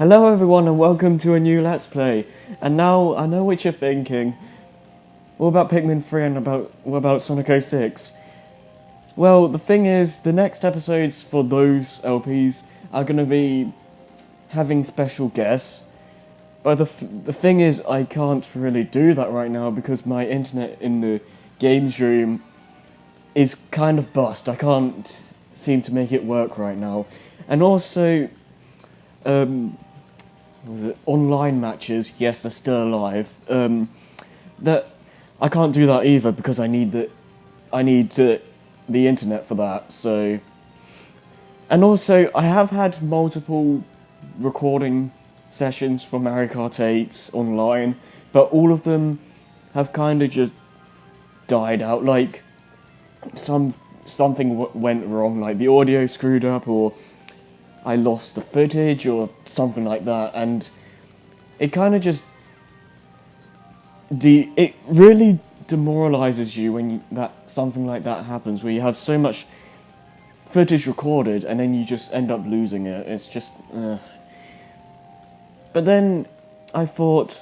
Hello everyone and welcome to a new Let's Play. And now, I know what you're thinking. What about Pikmin 3 and what about Sonic 06? Well, the thing is, the next episodes for those LPs are going to be having special guests. But the thing is, I can't really do that right now because my internet in the games room is kind of bust. I can't seem to make it work right now. And also, online matches, yes, they're still alive. That I can't do that either because I need the internet for that. So, and also I have had multiple recording sessions for Mario Kart 8 online, but all of them have kind of just died out. Like something went wrong, like the audio screwed up, or I lost the footage or something like that, and it kind of just it really demoralizes you when something like that happens, where you have so much footage recorded and then you just end up losing it. It's just But then I thought,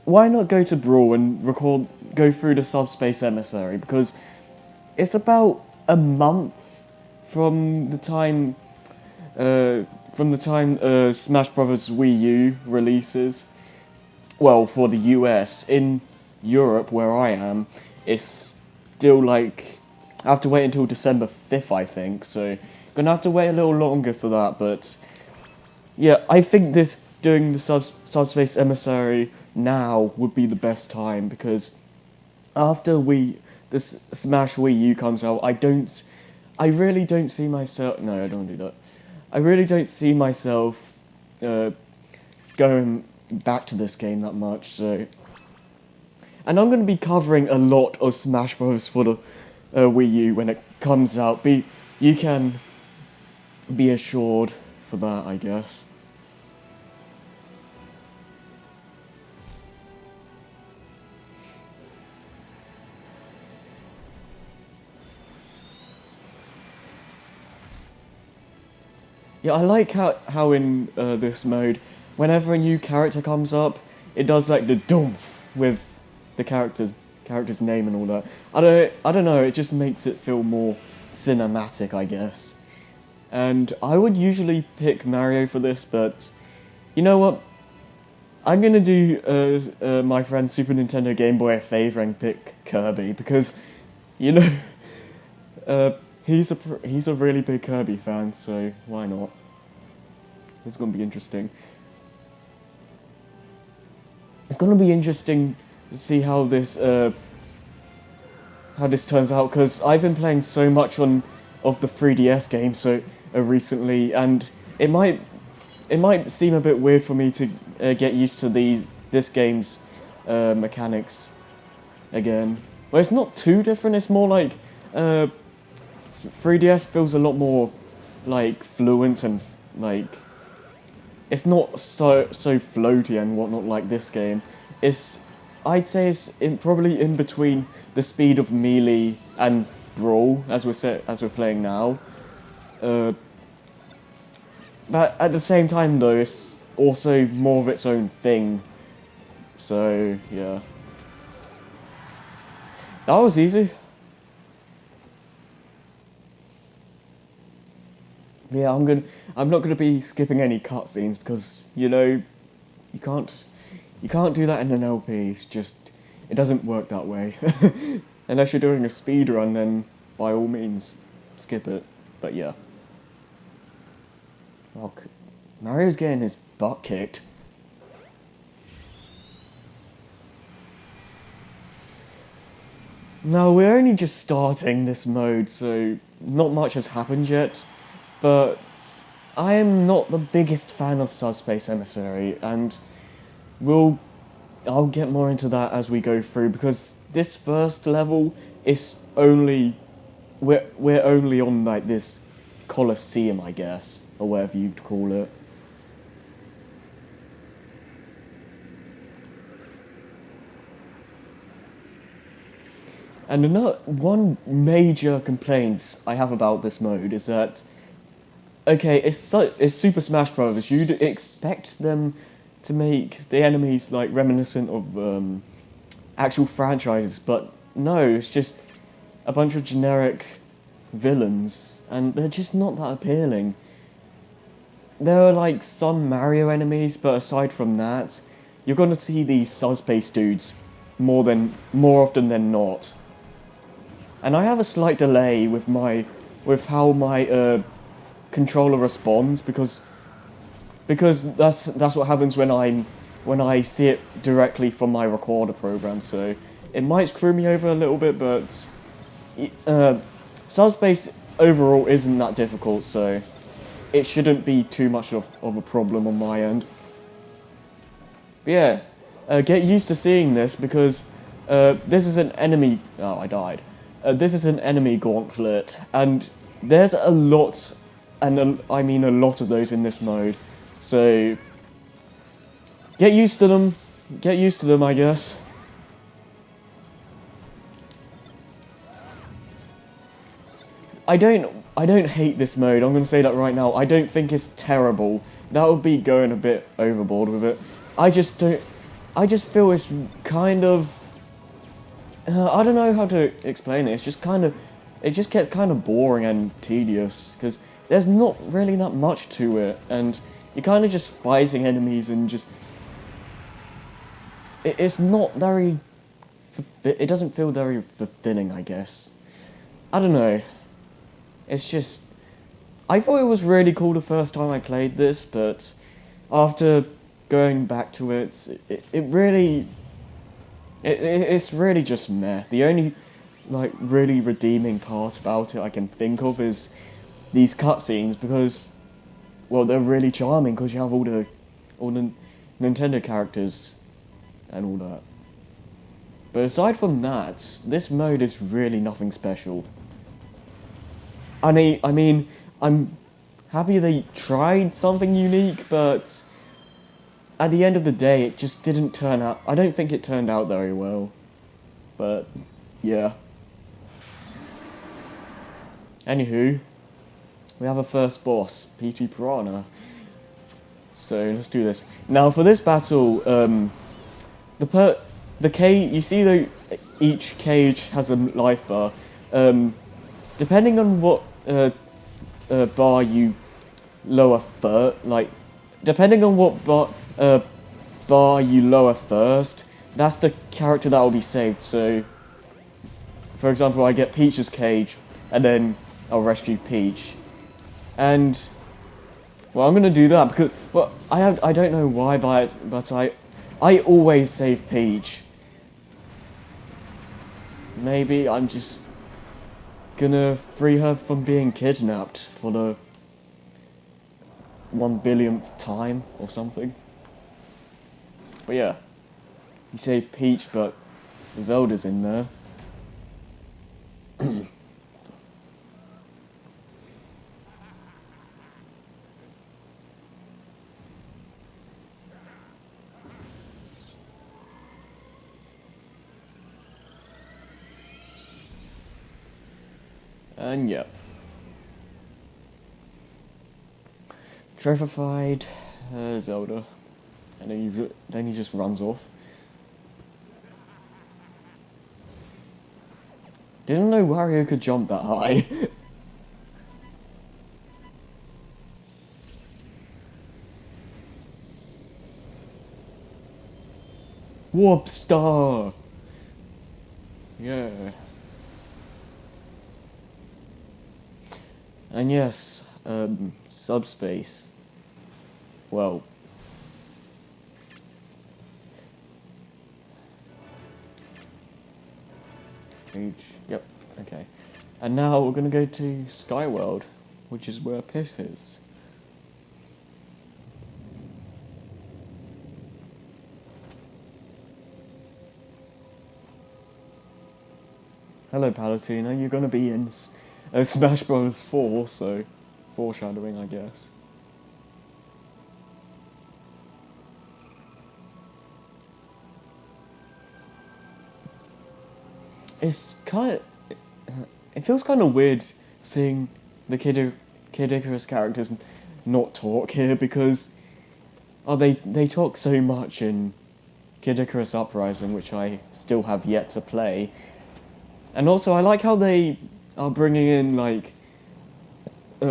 why not go to Brawl and go through the Subspace Emissary, because it's about a month from the time Smash Brothers Wii U releases. Well, for the US. In Europe, where I am, it's still like I have to wait until December 5th, I think. So gonna have to wait a little longer for that. But yeah, I think doing the Subspace Emissary now would be the best time, because after this Smash Wii U comes out, I really don't see myself. No, I don't do that. I really don't see myself going back to this game that much. So, and I'm going to be covering a lot of Smash Bros. For the Wii U when it comes out. You can be assured for that, I guess. Yeah, I like how in this mode, whenever a new character comes up, it does like the dumph with the character's name and all that. I don't know, it just makes it feel more cinematic, I guess. And I would usually pick Mario for this, but you know what? I'm gonna do my friend Super Nintendo Game Boy a favor and pick Kirby, because you know he's a really big Kirby fan, so why not? It's gonna be interesting. It's gonna be interesting to see how this turns out, because I've been playing so much of the 3DS game recently, and it might seem a bit weird for me to get used to this game's mechanics again. Well, it's not too different. It's more like 3DS feels a lot more like fluent, and like it's not so floaty and whatnot like this game. I'd say it's probably in between the speed of Melee and Brawl as we're playing now. But at the same time, though, it's also more of its own thing. So yeah, that was easy. Yeah, I'm not gonna be skipping any cutscenes, because you can't do that in an LP. It doesn't work that way. Unless you're doing a speed run, then by all means skip it. But yeah. Oh, Mario's getting his butt kicked. No, we're only just starting this mode, so not much has happened yet. But I am not the biggest fan of Subspace Emissary, and I'll get more into that as we go through, because this first level is only we're only on like this Colosseum, I guess, or whatever you'd call it. And one major complaint I have about this mode is that okay, it's Super Smash Bros. You'd expect them to make the enemies like reminiscent of actual franchises, but no, it's just a bunch of generic villains, and they're just not that appealing. There are like some Mario enemies, but aside from that, you're gonna see these Subspace dudes more often than not. And I have a slight delay with how my controller responds because that's what happens when I see it directly from my recorder program. So it might screw me over a little bit, but Subspace overall isn't that difficult, so it shouldn't be too much of a problem on my end. But yeah, get used to seeing this because this is an enemy. Oh, I died. This is an enemy gauntlet, and there's a lot, I mean a lot of those in this mode. So get used to them. Get used to them, I guess. I don't hate this mode. I'm gonna say that right now. I don't think it's terrible. That would be going a bit overboard with it. I just don't. I just feel it's kind of. I don't know how to explain it. It's just kind of. It just gets kind of boring and tedious because there's not really that much to it, and you're kind of just fighting enemies and just. It's not very. It doesn't feel very fulfilling, I guess. I don't know. It's just, I thought it was really cool the first time I played this, but after going back to it, it's really just meh. The only, like, really redeeming part about it I can think of is these cutscenes because, well, they're really charming because you have all the Nintendo characters and all that. But aside from that, this mode is really nothing special. I mean, I'm happy they tried something unique, but at the end of the day, it just didn't turn out. I don't think it turned out very well. But, yeah. Anywho, we have a first boss, Peachy Piranha. So, let's do this. Now, for this battle, the cage, you see each cage has a life bar. Depending on what bar you lower first, like, depending on what bar you lower first, that's the character that will be saved. So, for example, I get Peach's cage, and then I'll rescue Peach. And, well, I'm gonna do that because, well, I don't know why, but I always save Peach. Maybe I'm just gonna free her from being kidnapped for the 1 billionth time or something. But yeah, you save Peach, but Zelda's in there. And yeah. Terrified Zelda. And then he just runs off. Didn't know Wario could jump that high. Warp Star! Yeah. And yes, Subspace. Well. Yep, okay. And now we're gonna go to Skyworld, which is where Piss is. Hello, Palutena. You're gonna be in Smash Bros. 4, so foreshadowing, I guess. It's kind of. It feels kind of weird seeing the Kid Kid Icarus characters not talk here because they talk so much in Kid Icarus Uprising, which I still have yet to play. And also, I like how they are bringing in like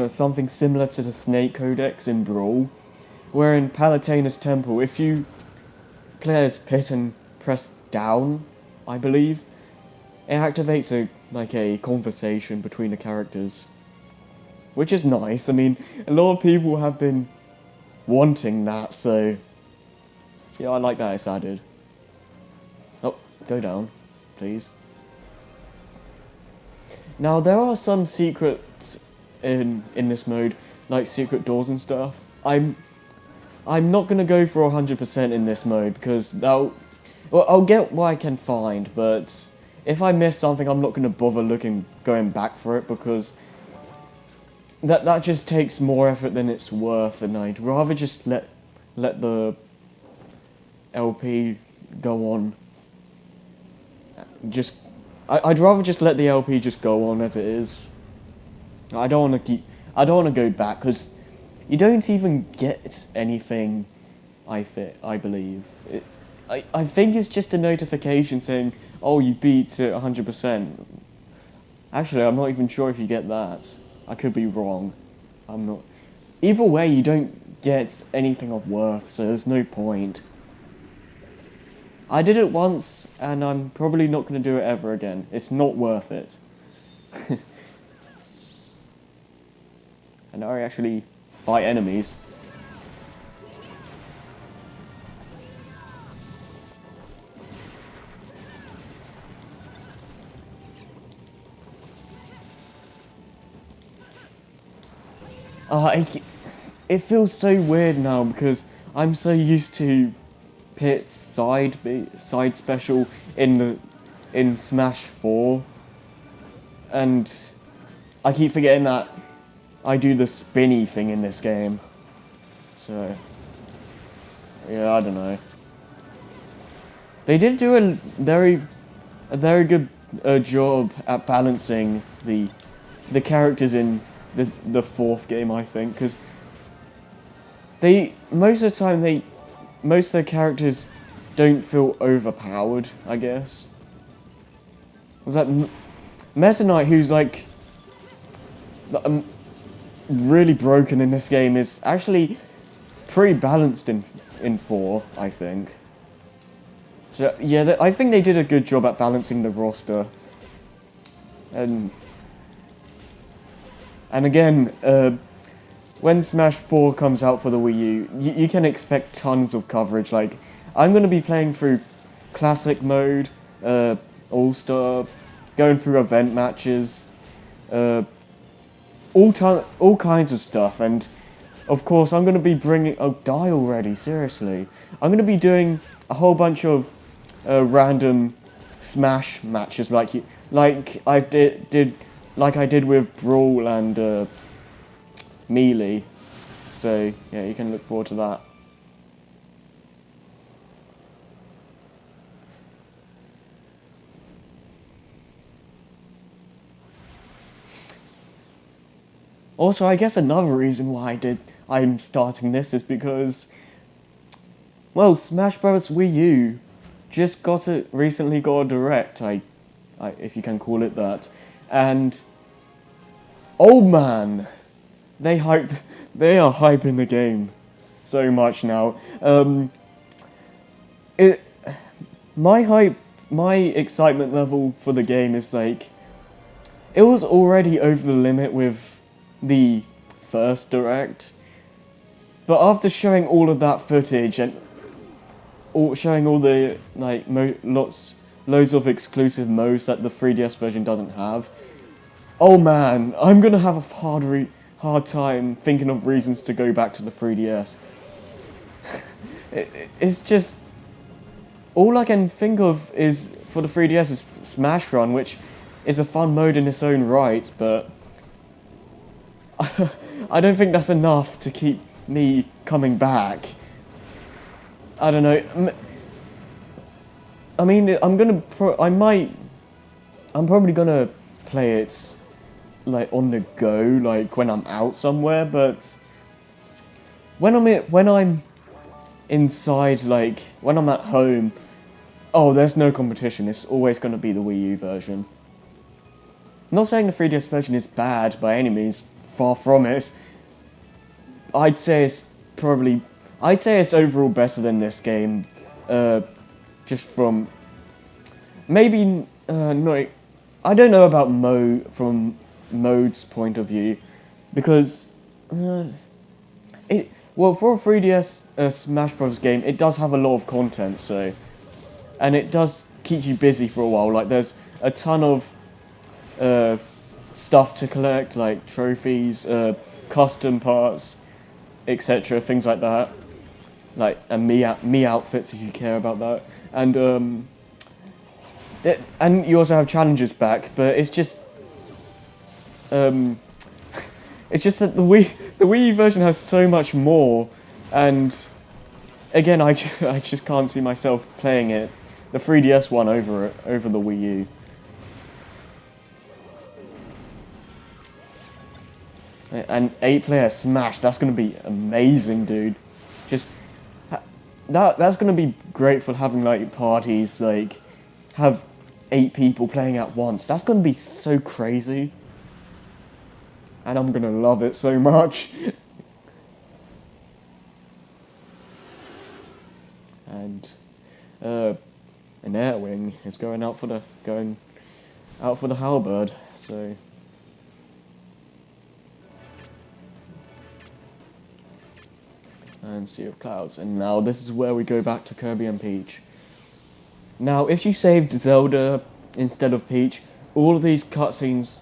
something similar to the Snake Codex in Brawl, where in Palutena's Temple, if you play as Pit and press down, I believe, it activates a conversation between the characters, which is nice. I mean, a lot of people have been wanting that, so yeah, I like that it's added. Oh, go down, please. Now, there are some secrets in this mode, like secret doors and stuff. I'm not gonna go for 100% in this mode because I'll get what I can find, but if I miss something, I'm not gonna bother going back for it because that just takes more effort than it's worth, and I'd rather just let the LP go on. I'd rather just let the LP just go on as it is. I don't want to go back because you don't even get anything. I believe I think it's just a notification saying, "Oh, you beat it 100%." Actually, I'm not even sure if you get that. I could be wrong. I'm not. Either way, you don't get anything of worth, so there's no point. I did it once, and I'm probably not going to do it ever again. It's not worth it. And now I actually fight enemies. It feels so weird now because I'm so used to Pit's side special in Smash 4, and I keep forgetting that I do the spinny thing in this game. So yeah, I don't know. They did do a very good job at balancing the characters in the fourth game, I think, because most of the time most of the characters don't feel overpowered, I guess. Was that Meta Knight, who's like really broken in this game, is actually pretty balanced in 4, I think. So yeah, I think they did a good job at balancing the roster. And again, when Smash 4 comes out for the Wii U, you can expect tons of coverage. Like, I'm going to be playing through Classic Mode, All-Star, going through event matches, all kinds of stuff. And, of course, I'm going to be bringing... Oh, die already, seriously. I'm going to be doing a whole bunch of random Smash matches like I did with Brawl and Melee, so yeah, you can look forward to that. Also, I guess another reason why I'm starting this is because, well, Smash Bros. Wii U just recently got a direct, if you can call it that, and oh man, they are hyping the game so much now. My excitement level for the game is like, it was already over the limit with the first direct, but after showing all of that footage and showing all the like loads of exclusive modes that the 3DS version doesn't have, oh man, I'm gonna have a hard time thinking of reasons to go back to the 3DS. It's just, all I can think of is for the 3DS is Smash Run, which is a fun mode in its own right, but I don't think that's enough to keep me coming back. I don't know. I mean, I'm probably gonna play it like on the go, like when I'm out somewhere, but when I'm inside, like when I'm at home, oh, there's no competition. It's always going to be the Wii U version. I'm not saying the 3DS version is bad by any means, far from it. I'd say it's overall better than this game, just from maybe no, I don't know about from mode's point of view, because for a 3DS Smash Bros game, it does have a lot of content, so, and it does keep you busy for a while. Like there's a ton of stuff to collect, like trophies, custom parts, etc., things like that, like and me outfits if you care about that, and you also have challenges back, but it's just it's just that the Wii U version has so much more, and again I just can't see myself playing it, the 3DS one over the Wii U. And 8-player Smash, that's gonna be amazing, dude. Just that's gonna be great for having like parties, like have 8 people playing at once. That's gonna be so crazy, and I'm gonna love it so much. And an air wing is going out for the halberd. So. And Sea of Clouds, and now this is where we go back to Kirby and Peach. Now, if you saved Zelda instead of Peach, all of these cutscenes,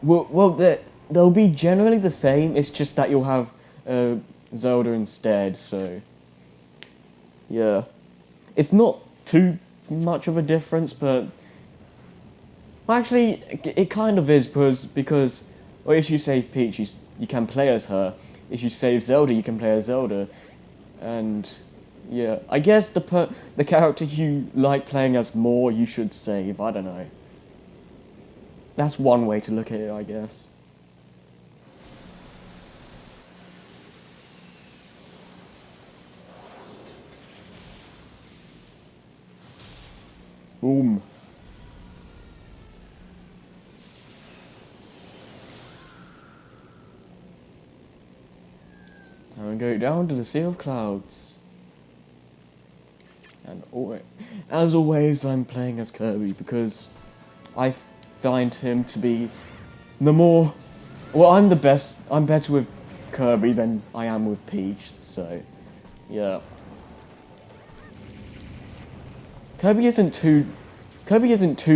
they'll be generally the same. It's just that you'll have Zelda instead. So, yeah, it's not too much of a difference, but actually, it kind of is because if you save Peach, you can play as her. If you save Zelda, you can play as Zelda, and yeah, I guess the character you like playing as more, you should save. I don't know. That's one way to look at it, I guess. Boom. And go down to the Sea of Clouds. And as always, I'm playing as Kirby because I find him to be the more... Well, I'm the best. I'm better with Kirby than I am with Peach, so yeah. Kirby isn't too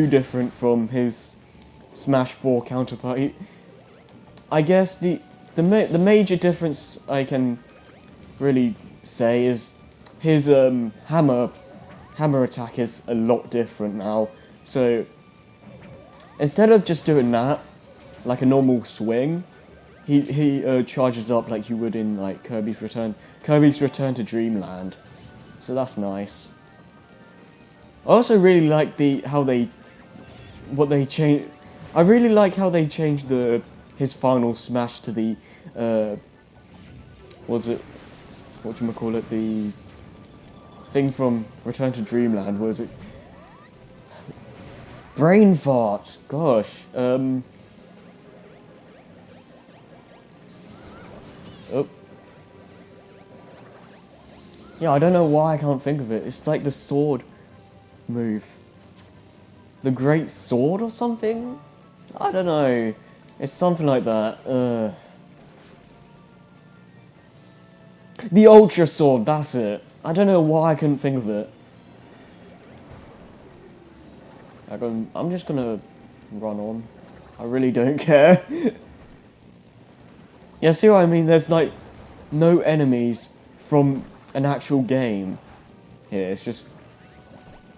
different from his Smash 4 counterpart. I guess the major difference I can really say is his hammer attack is a lot different now. So instead of just doing that like a normal swing, he charges up like you would in like Kirby's Return to Dreamland. So that's nice. I also really like I really like how they changed his final smash to the the thing from Return to Dreamland, was it? Brain fart. Gosh. Oh. Yeah, I don't know why I can't think of it. It's like the sword move. The Great Sword or something? I don't know. It's something like that. The Ultra Sword, that's it. I don't know why I couldn't think of it. I'm just gonna run on. I really don't care. Yeah, see what I mean? There's like no enemies from an actual game here. It's just...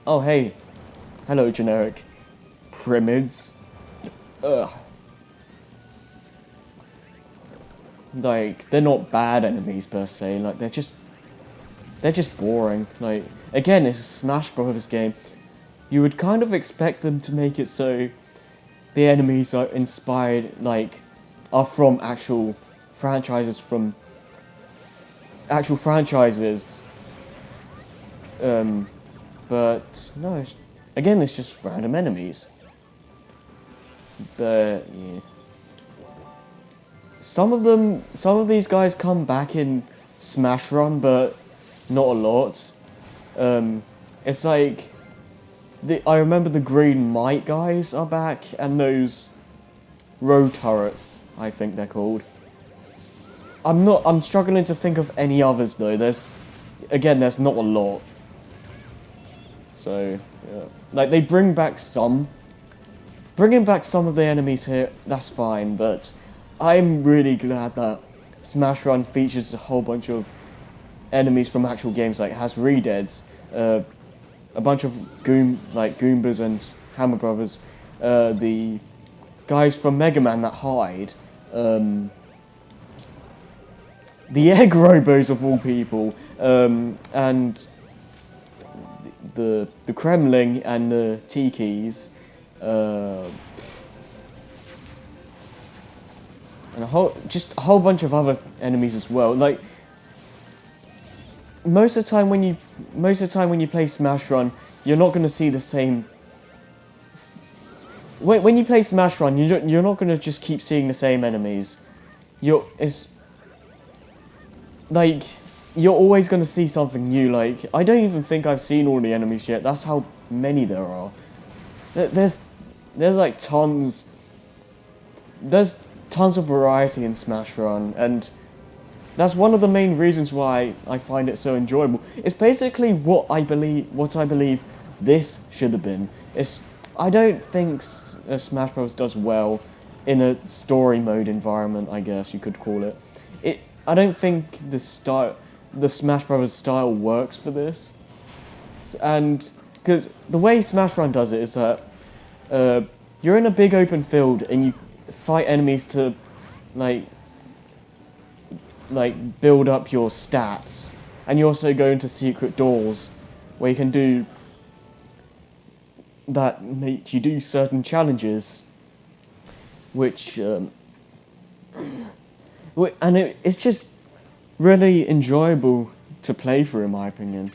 Oh, hey. Hello, generic Primids. Ugh. Like, they're not bad enemies per se, like, they're just boring. Like, again, it's a Smash Bros. Game. You would kind of expect them to make it so the enemies are inspired, like, are from actual franchises, but no, again, it's just random enemies. But yeah. Some of these guys come back in Smash Run, but not a lot. It's like, I remember the green Might guys are back, and those row turrets, I think they're called. I'm struggling to think of any others though. There's not a lot. So, yeah. Like, they bring back some. Bringing back some of the enemies here, that's fine, but I'm really glad that Smash Run features a whole bunch of enemies from actual games, like it has Redeads, a bunch of Goombas and Hammer Brothers, the guys from Mega Man that hide, the Egg Robos of all people, and the Kremling and the Tikis, and a whole bunch of other enemies as well. Like, most of the time when you play Smash Run, you're not going to see the same. When you play Smash Run, you're not going to just keep seeing the same enemies. You're always going to see something new. Like, I don't even think I've seen all the enemies yet. That's how many there are. There's like tons. There's tons of variety in Smash Run, and that's one of the main reasons why I find it so enjoyable. It's basically what I believe this should have been. I don't think Smash Bros does well in a story mode environment, I guess you could call it. I don't think the Smash Bros style works for this, and because the way Smash Run does it is that you're in a big open field and you fight enemies to like build up your stats, and you also go into secret doors where you can do that make you do certain challenges, which and it's just really enjoyable to play through, in my opinion.